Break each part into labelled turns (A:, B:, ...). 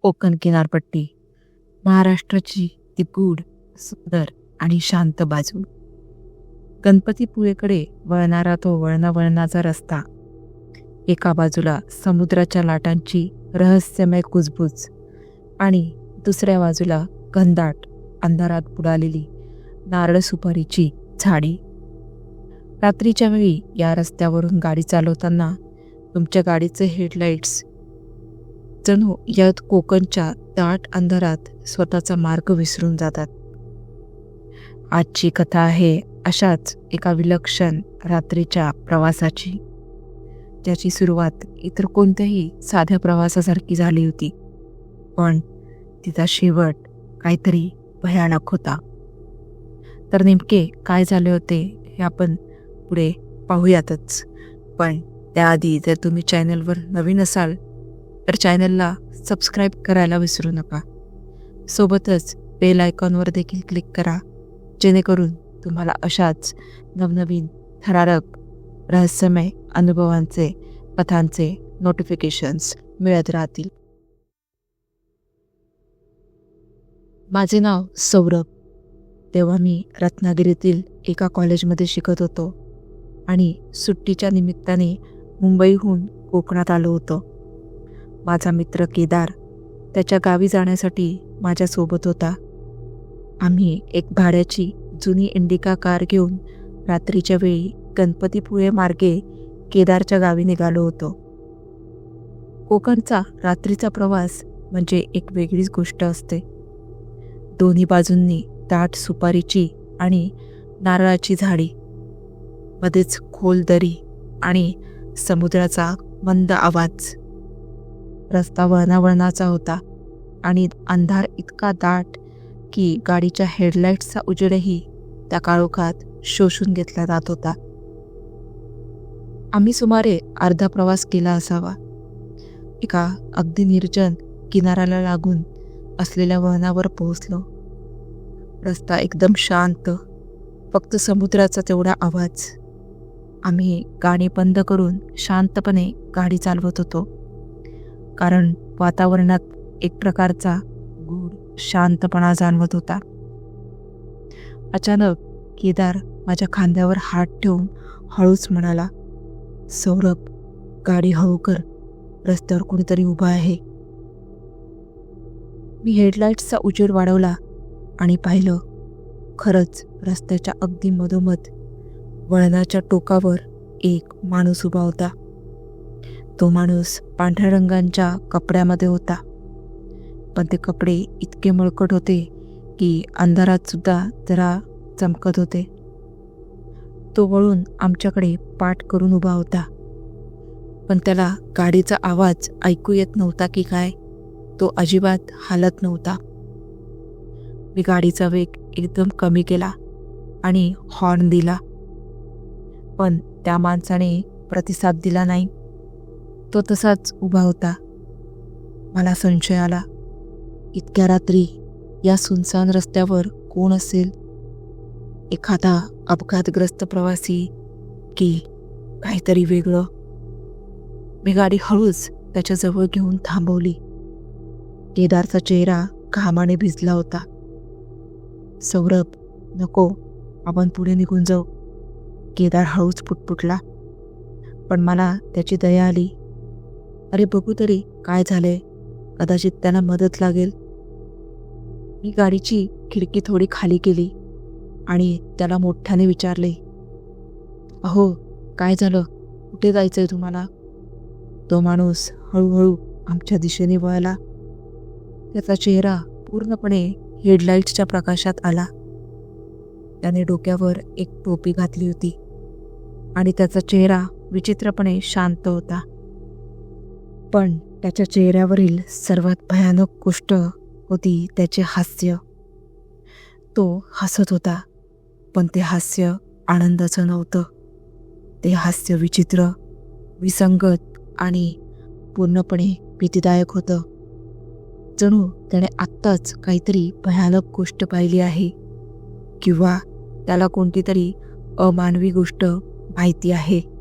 A: कोकण किनारपट्टी, महाराष्ट्राची ती गूढ, सुंदर आणि शांत बाजू. गणपतीपुळेकडे वळणारा तो वळणावळणाचा रस्ता. एका बाजूला समुद्राच्या लाटांची रहस्यमय कुजबूज आणि दुसऱ्या बाजूला घनदाट अंधारात बुडालेली नारळ सुपारीची झाडी. रात्रीच्या वेळी या रस्त्यावरून गाडी चालवताना तुमच्या गाडीचे हेडलाईट्स जणू या कोकणच्या दाट अंधारात स्वतःचा मार्ग विसरून जातात. आजची कथा आहे अशाच एका विलक्षण रात्रीच्या प्रवासाची, ज्याची सुरुवात इतर कोणत्याही साध्या प्रवासासारखी झाली होती, पण तिचा शेवट काहीतरी भयानक होता. तर नेमके काय झाले होते हे आपण पुढे पाहूयातच. पण त्याआधी जर तुम्ही चॅनलवर नवीन असाल तर चॅनलला सबस्क्राईब करायला विसरू नका. सोबतच बेल आयकॉनवर देखील क्लिक करा, जेणेकरून तुम्हाला अशाच नवनवीन थरारक रहस्यमय अनुभवांचे, कथांचे नोटिफिकेशन्स मिळत राहतील. माझे नाव सौरभ. तेव्हा मी रत्नागिरीतील एका कॉलेजमध्ये शिकत होतो आणि सुट्टीच्या निमित्ताने मुंबईहून कोकणात आलो होतो. माझा मित्र केदार त्याच्या गावी जाण्यासाठी माझ्यासोबत होता. आम्ही एक भाड्याची जुनी इंडिका कार घेऊन रात्रीच्या वेळी गणपतीपुळे मार्गे केदारच्या गावी निघालो होतो. कोकणचा रात्रीचा प्रवास म्हणजे एक वेगळीच गोष्ट असते. दोन्ही बाजूंनी दाट सुपारीची आणि नारळाची झाडी, मध्येच खोल दरी आणि समुद्राचा मंद आवाज. रस्ता वळणावळणाचा होता आणि अंधार इतका दाट की गाडीच्या हेडलाईट्सचा उजेडही त्या काळोखात शोषून घेतला जात होता. आम्ही सुमारे अर्धा प्रवास केला असावा. एका अगदी निर्जन किनाऱ्याला लागून असलेल्या वळणावर पोहोचलो. रस्ता एकदम शांत, फक्त समुद्राचा तेवढा आवाज. आम्ही गाणी बंद करून शांतपणे गाडी चालवत होतो, कारण वातावरणात एक प्रकारचा गूढ शांतपणा जाणवत होता. अचानक केदार माझ्या खांद्यावर हात ठेवून हळूच म्हणाला, "सौरभ, गाडी हळू कर, रस्त्यावर कोणीतरी उभा आहे." मी हेडलाईट्सचा उजेड वाढवला आणि पाहिलं. खरंच रस्त्याच्या अगदी मधोमध वळणाच्या टोकावर एक माणूस उभा होता. तो माणूस पांढऱ्या रंगाच्या कपड्यामध्ये होता, पण ते कपडे इतके मळकट होते की अंधारात सुद्धा जरा चमकत होते. तो वळून आमच्याकडे पाठ करून उभा होता, पण त्याला गाडीचा आवाज ऐकू येत नव्हता की काय, तो अजिबात हालत नव्हता. मी गाडीचा वेग एकदम कमी केला आणि हॉर्न दिला, पण त्या माणसाने प्रतिसाद दिला नाही. तो तसाच उभा होता. मला संशय आला, इतक्या रात्री या सुनसान रस्त्यावर कोण असेल? एखादा अपघातग्रस्त प्रवासी की काहीतरी वेगळं? मी गाडी हळूच त्याच्याजवळ घेऊन थांबवली. केदारचा चेहरा घामाने भिजला होता. "सौरभ, नको, आपण पुढे निघून जाऊ." केदार हळूच पुटपुटला, पण मला त्याची दया आली. "अरे बघू तरी काय झालंय, कदाचित त्याला मदत लागेल." मी गाडीची खिडकी थोडी खाली केली आणि त्याला मोठ्याने विचारले, "अहो, काय झालं? कुठे जायचंय तुम्हाला?" तो माणूस हळूहळू आमच्या दिशेने वळला. त्याचा चेहरा पूर्णपणे हेडलाईट्सच्या प्रकाशात आला. त्याने डोक्यावर एक टोपी घातली होती आणि त्याचा चेहरा विचित्रपणे शांत होता. पण त्याच्या चेहऱ्यावरील सर्वात भयानक गोष्ट होती त्याचे हास्य. तो हसत होता, पण ते हास्य आनंदाचं नव्हतं. ते हास्य विचित्र, विसंगत आणि पूर्णपणे भीतीदायक होतं. जणू त्याने आत्ताच काहीतरी भयानक गोष्ट पाहिली आहे किंवा त्याला कोणती तरी अमानवी गोष्ट माहिती आहे.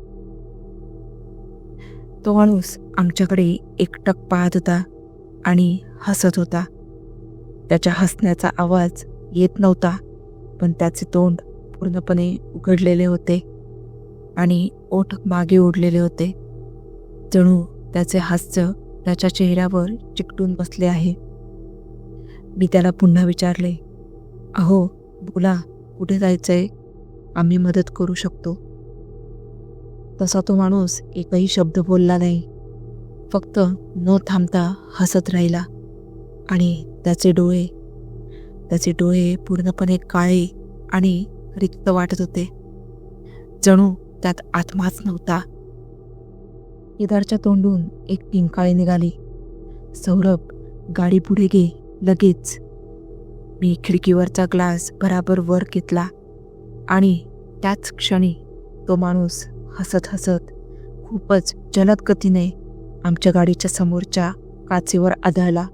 A: तो माणूस आमच्याकडे एकटक पाहत होता आणि हसत होता. त्याच्या हसण्याचा आवाज येत नव्हता, पण त्याचे तोंड पूर्णपणे उघडलेले होते आणि ओठ मागे ओढलेले होते. जणू त्याचे हास्य त्याच्या चेहऱ्यावर चिकटून बसले आहे. मी त्याला पुन्हा विचारले, अहो बोला, कुठे जायचंय? आम्ही मदत करू शकतो. तसा तो माणूस एकही शब्द बोलला नाही, फक्त न थांबता हसत राहिला. आणि त्याचे डोळे पूर्णपणे काळे आणि रिक्त वाटत होते, जणू त्यात आत्माच नव्हता. केदारच्या तोंडून एक किंकाळी निघाली, सौरभ गाडी पुढे घे लगेच. मी खिडकीवरचा ग्लास भराभर वर घेतला आणि त्याच क्षणी तो माणूस हसत हसत खूपच जलद गतीने आमच्या गाडीच्या समोरच्या काचेवर आदळला.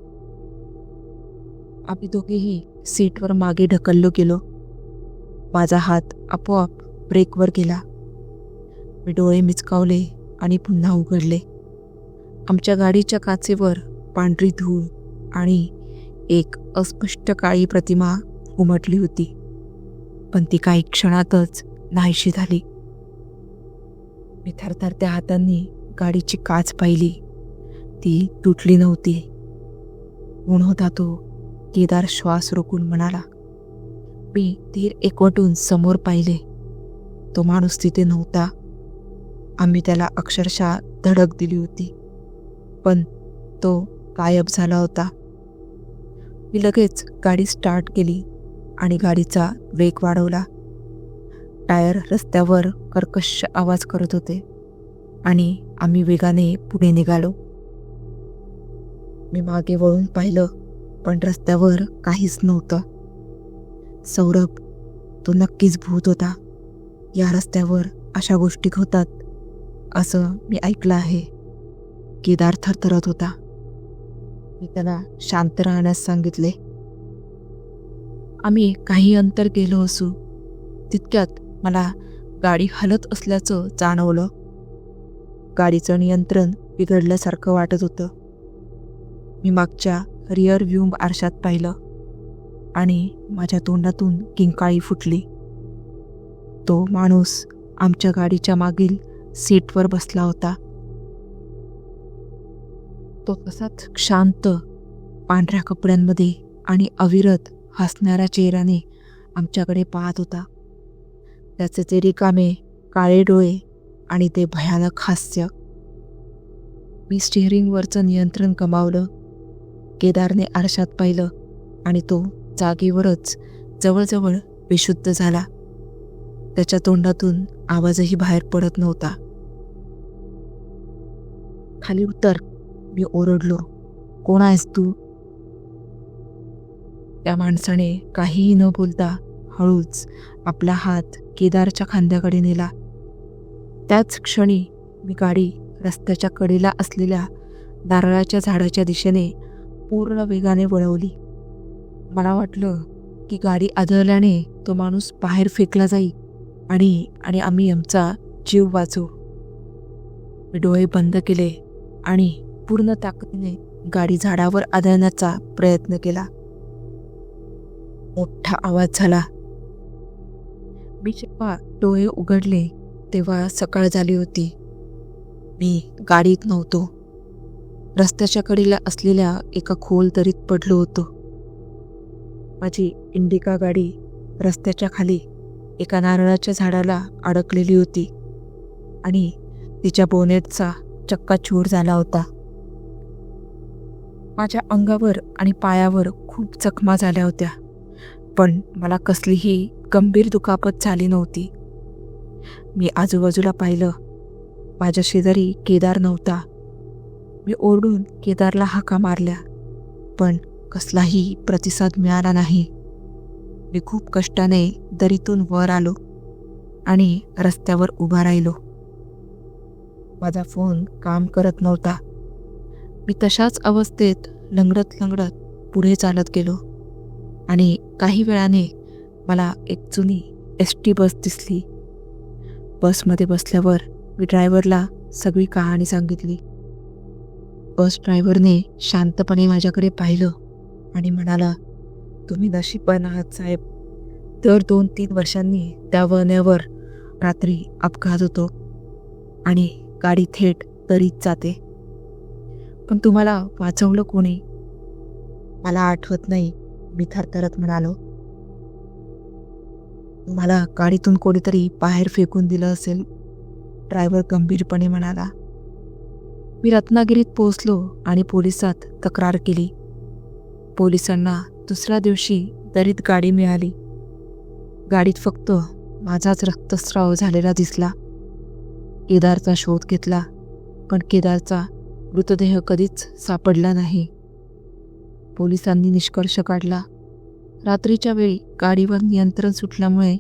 A: आम्ही दोघेही सीटवर मागे ढकललो गेलो. माझा हात आपोआप ब्रेकवर गेला. मी डोळे मिचकावले आणि पुन्हा उघडले. आमच्या गाडीच्या काचेवर पांढरी धूळ आणि एक अस्पष्ट काळी प्रतिमा उमटली होती, पण ती काही क्षणातच नाहीशी झाली. मी थरथरत्या हातांनी गाडीची काच पाहिली. ती तुटली नव्हती. ऊन होता तो. केदार श्वास रोखून म्हणाला. मी धीर एकवटून समोर पाहिले. तो माणूस तिथे नव्हता. आम्ही त्याला अक्षरशः धडक दिली होती, पण तो गायब झाला होता. मी लगेच गाडी स्टार्ट केली आणि गाडीचा वेग वाढवला. टायर रस्त्यावर कर्कश आवाज करत होते आणि आम्ही वेगाने पुढे निघालो. मी मागे वळून पाहिलं, पण रस्त्यावर काहीच नव्हतं. सौरभ, तो नक्कीच भूत होता. या रस्त्यावर अशा गोष्टी होतात असं मी ऐकलं आहे. केदार थरथरत होता. मी त्याला शांत राहण्यास सांगितले. आम्ही काही अंतर गेलो असू तितक्यात मला गाडी हलत असल्याचं जाणवलं. गाडीचं नियंत्रण बिघडल्यासारखं वाटत होतं. मी मागच्या रिअर व्ह्यू आरशात पाहिलं आणि माझ्या तोंडातून किंकाळी फुटली. तो माणूस आमच्या गाडीच्या मागील सीटवर बसला होता. तो तसाच शांत, पांढऱ्या कपड्यांमध्ये आणि अविरत हसणाऱ्या चेहऱ्याने आमच्याकडे पाहत होता. त्याचे ते रिकामे काळे डोळे आणि ते भयानक हास्य. मी स्टिअरिंगवरचं नियंत्रण गमावलं. केदारने आरशात पाहिलं आणि तो जागेवरच जवळजवळ बेशुद्ध झाला. त्याच्या तोंडातून आवाजही बाहेर पडत नव्हता. खाली उतर, मी ओरडलो. कोण आहेस तू? त्या माणसाने काहीही न बोलता हळूच आपला हात केदारच्या खांद्याकडे नेला. त्याच क्षणी मी गाडी रस्त्याच्या कडेला असलेल्या नारळाच्या झाडाच्या दिशेने पूर्ण वेगाने वळवली. मला वाटलं की गाडी आदळल्याने तो माणूस बाहेर फेकला जाईल आणि आम्ही आमचा जीव वाचवू. मी डोळे बंद केले आणि पूर्ण ताकदीने गाडी झाडावर आदळण्याचा प्रयत्न केला. मोठा आवाज झाला. मी जेव्हा डोळे उघडले तेव्हा सकाळ झाली होती. मी गाडीत नव्हतो. रस्त्याच्या कडेला असलेल्या एका खोल दरीत पडलो होतो. माझी इंडिका गाडी रस्त्याच्या खाली एका नारळाच्या झाडाला अडकलेली होती आणि तिच्या बोनेटचा चक्काचूर झाला होता. माझ्या अंगावर आणि पायावर खूप जखमा झाल्या होत्या, पण मला कसलीही गंभीर दुखापत झाली नव्हती. मी आजूबाजूला पाहिलं. माझ्या शेजारी केदार नव्हता. मी ओरडून केदारला हाका मारल्या, पण कसलाही प्रतिसाद मिळाला नाही. मी खूप कष्टाने दरीतून वर आलो आणि रस्त्यावर उभा राहिलो. माझा फोन काम करत नव्हता. मी तशाच अवस्थेत लंगडत लंगडत पुढे चालत गेलो आणि काही वेळाने मला एक जुनी ST बस दिसली. बसमध्ये बसल्यावर मी ड्रायव्हरला सगळी कहाणी सांगितली. बस ड्रायव्हरने शांतपणे माझ्याकडे पाहिलं आणि म्हणाला, तुम्ही नशीबवान आहात साहेब. दर 2-3 वर्षांनी त्या वळणावर रात्री अपघात होतो आणि गाडी थेट दरीत जाते. पण तुम्हाला वाचवलं कोणी? मला आठवत नाही, मी थरथरत म्हणालो. मला गाडीतून कोणीतरी बाहेर फेकून दिलं असेल, ड्रायव्हर गंभीरपणे म्हणाला. मी रत्नागिरीत पोहोचलो आणि पोलिसात तक्रार केली. पोलिसांना दुसऱ्या दिवशी दरीत गाडी मिळाली. गाडीत फक्त माझाच रक्तस्राव झालेला दिसला. केदारचा शोध घेतला, पण केदारचा मृतदेह कधीच सापडला नाही. पोलिसांनी निष्कर्ष काढला, रात्रीच्या वेळी गाडीवर नियंत्रण सुटल्यामुळे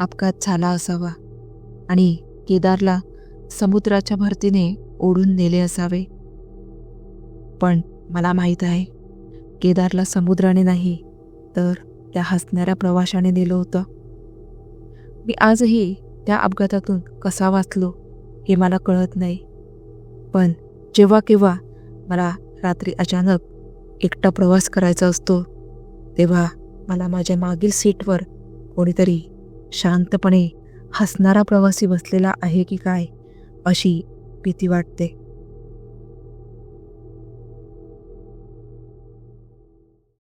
A: अपघात झाला असावा आणि केदारला समुद्राच्या भरतीने ओढून नेले असावे. पण मला माहीत आहे, केदारला समुद्राने नाही तर त्या हसणाऱ्या प्रवाशाने नेलं होतं. मी आजही त्या अपघातातून कसा वाचलो हे मला कळत नाही. पण जेव्हा केव्हा मला रात्री अचानक एकटा प्रवास करायचा असतो, तेव्हा मला माझ्या मागील सीटवर कोणीतरी शांतपणे हसणारा प्रवासी बसलेला आहे की काय अशी भीती वाटते.